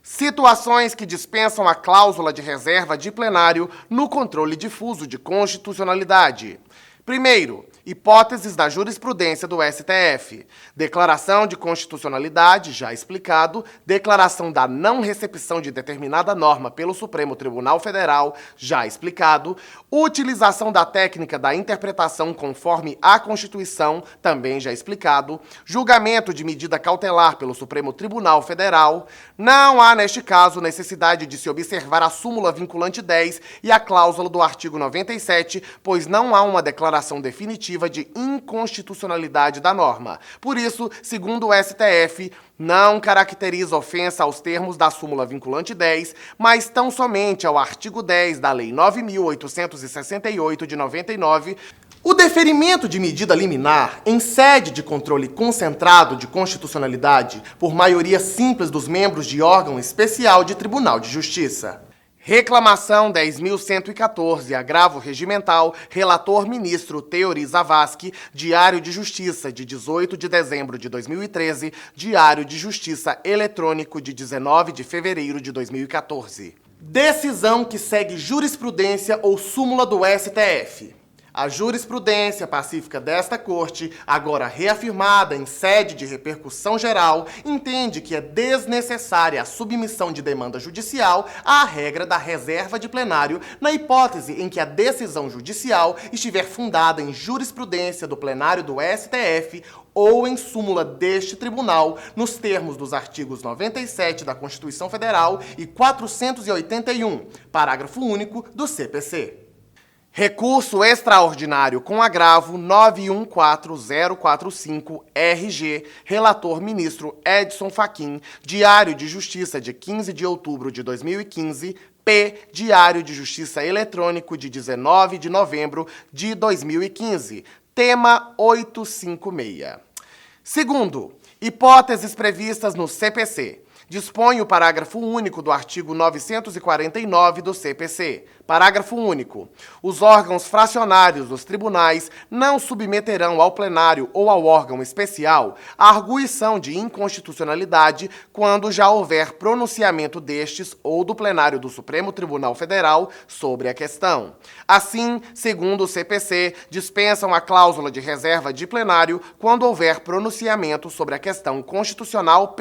Situações que dispensam a cláusula de reserva de plenário no controle difuso de constitucionalidade. Primeiro, hipóteses da jurisprudência do STF. Declaração de constitucionalidade, já explicado. Declaração da não recepção de determinada norma pelo Supremo Tribunal Federal, já explicado. Utilização da técnica da interpretação conforme a Constituição, também já explicado. Julgamento de medida cautelar pelo Supremo Tribunal Federal. Não há, neste caso, necessidade de se observar a súmula vinculante 10 e a cláusula do artigo 97, pois não há uma declaração definitiva de inconstitucionalidade da norma. Por isso, segundo o STF, não caracteriza ofensa aos termos da súmula vinculante 10, mas tão somente ao artigo 10 da Lei 9.868 de 99, o deferimento de medida liminar em sede de controle concentrado de constitucionalidade por maioria simples dos membros de órgão especial de Tribunal de Justiça. Reclamação 10.114, agravo regimental, relator ministro Teori Zavascki, Diário de Justiça, de 18 de dezembro de 2013, Diário de Justiça eletrônico, de 19 de fevereiro de 2014. Decisão que segue jurisprudência ou súmula do STF. A jurisprudência pacífica desta Corte, agora reafirmada em sede de repercussão geral, entende que é desnecessária a submissão de demanda judicial à regra da reserva de plenário na hipótese em que a decisão judicial estiver fundada em jurisprudência do plenário do STF ou em súmula deste tribunal, nos termos dos artigos 97 da Constituição Federal e 481, parágrafo único do CPC. Recurso extraordinário com agravo 914045-RG, relator ministro Edson Fachin, Diário de Justiça de 15 de outubro de 2015, P. Diário de Justiça eletrônico de 19 de novembro de 2015, tema 856. Segundo, hipóteses previstas no CPC. Dispõe o parágrafo único do artigo 949 do CPC. Parágrafo único. Os órgãos fracionários dos tribunais não submeterão ao plenário ou ao órgão especial a arguição de inconstitucionalidade quando já houver pronunciamento destes ou do plenário do Supremo Tribunal Federal sobre a questão. Assim, segundo o CPC, dispensam a cláusula de reserva de plenário quando houver pronunciamento sobre a questão constitucional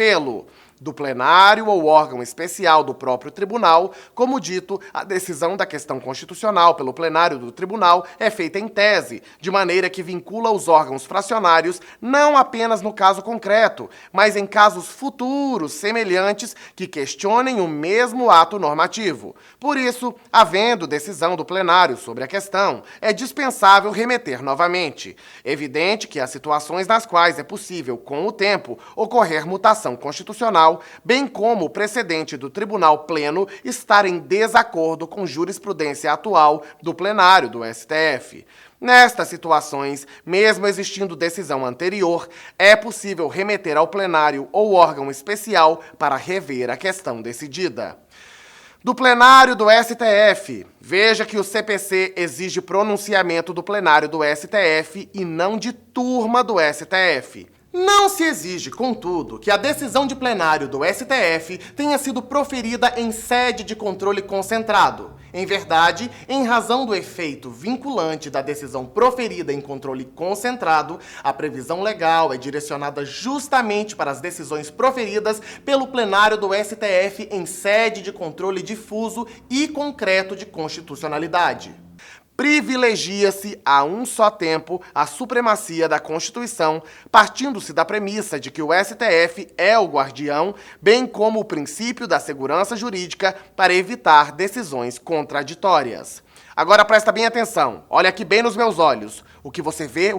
do plenário ou órgão especial do próprio tribunal. Como dito, a decisão da questão constitucional pelo plenário do tribunal é feita em tese, de maneira que vincula os órgãos fracionários não apenas no caso concreto, mas em casos futuros semelhantes que questionem o mesmo ato normativo. Por isso, havendo decisão do plenário sobre a questão, é dispensável remeter novamente. Evidente que há situações nas quais é possível, com o tempo, ocorrer mutação constitucional, bem como o precedente do Tribunal Pleno estar em desacordo com jurisprudência atual do plenário do STF. Nestas situações, mesmo existindo decisão anterior, é possível remeter ao plenário ou órgão especial para rever a questão decidida. Do plenário do STF, veja que o CPC exige pronunciamento do plenário do STF e não de turma do STF. Não se exige, contudo, que a decisão de plenário do STF tenha sido proferida em sede de controle concentrado. Em verdade, em razão do efeito vinculante da decisão proferida em controle concentrado, a previsão legal é direcionada justamente para as decisões proferidas pelo plenário do STF em sede de controle difuso e concreto de constitucionalidade. Privilegia-se a um só tempo a supremacia da Constituição, partindo-se da premissa de que o STF é o guardião, bem como o princípio da segurança jurídica para evitar decisões contraditórias. Agora presta bem atenção, olha aqui bem nos meus olhos. O que você vê,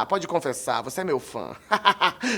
pode confessar, você é meu fã.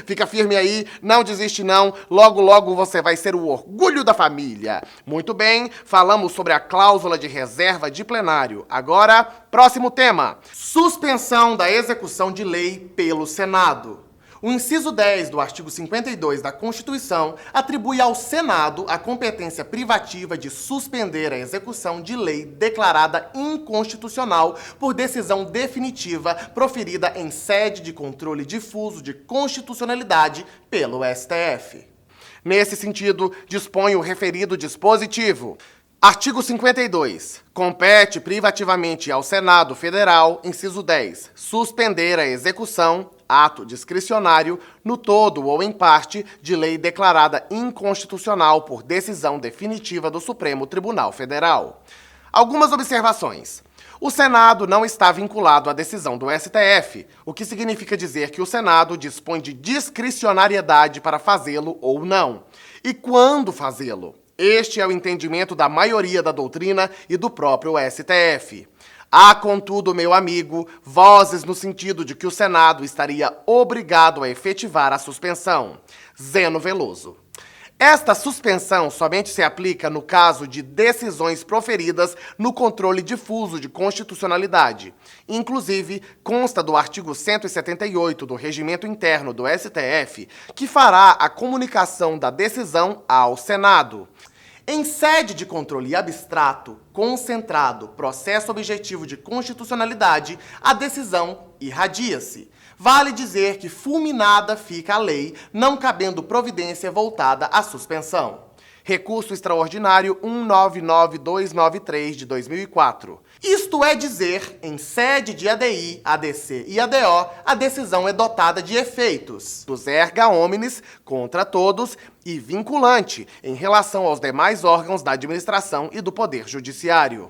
Fica firme aí, não desiste não, logo logo você vai ser o orgulho da família. Muito bem, falamos sobre a cláusula de reserva de plenário. Agora, próximo tema, suspensão da execução de lei pelo Senado. O inciso 10 do artigo 52 da Constituição atribui ao Senado a competência privativa de suspender a execução de lei declarada inconstitucional por decisão definitiva proferida em sede de controle difuso de constitucionalidade pelo STF. Nesse sentido, dispõe o referido dispositivo. Artigo 52. Compete privativamente ao Senado Federal, inciso 10, suspender a execução, ato discricionário, no todo ou em parte, de lei declarada inconstitucional por decisão definitiva do Supremo Tribunal Federal. Algumas observações. O Senado não está vinculado à decisão do STF, o que significa dizer que o Senado dispõe de discricionariedade para fazê-lo ou não. E quando fazê-lo? Este é o entendimento da maioria da doutrina e do próprio STF. Há, contudo, meu amigo, vozes no sentido de que o Senado estaria obrigado a efetivar a suspensão. Zeno Veloso. Esta suspensão somente se aplica no caso de decisões proferidas no controle difuso de constitucionalidade. Inclusive, consta do artigo 178 do Regimento Interno do STF, que fará a comunicação da decisão ao Senado. Em sede de controle abstrato, concentrado, processo objetivo de constitucionalidade, a decisão irradia-se. Vale dizer que fulminada fica a lei, não cabendo providência voltada à suspensão. Recurso extraordinário 199293 de 2004. Isto é dizer, em sede de ADI, ADC e ADO, a decisão é dotada de efeitos dos erga omnes contra todos e vinculante em relação aos demais órgãos da administração e do Poder Judiciário.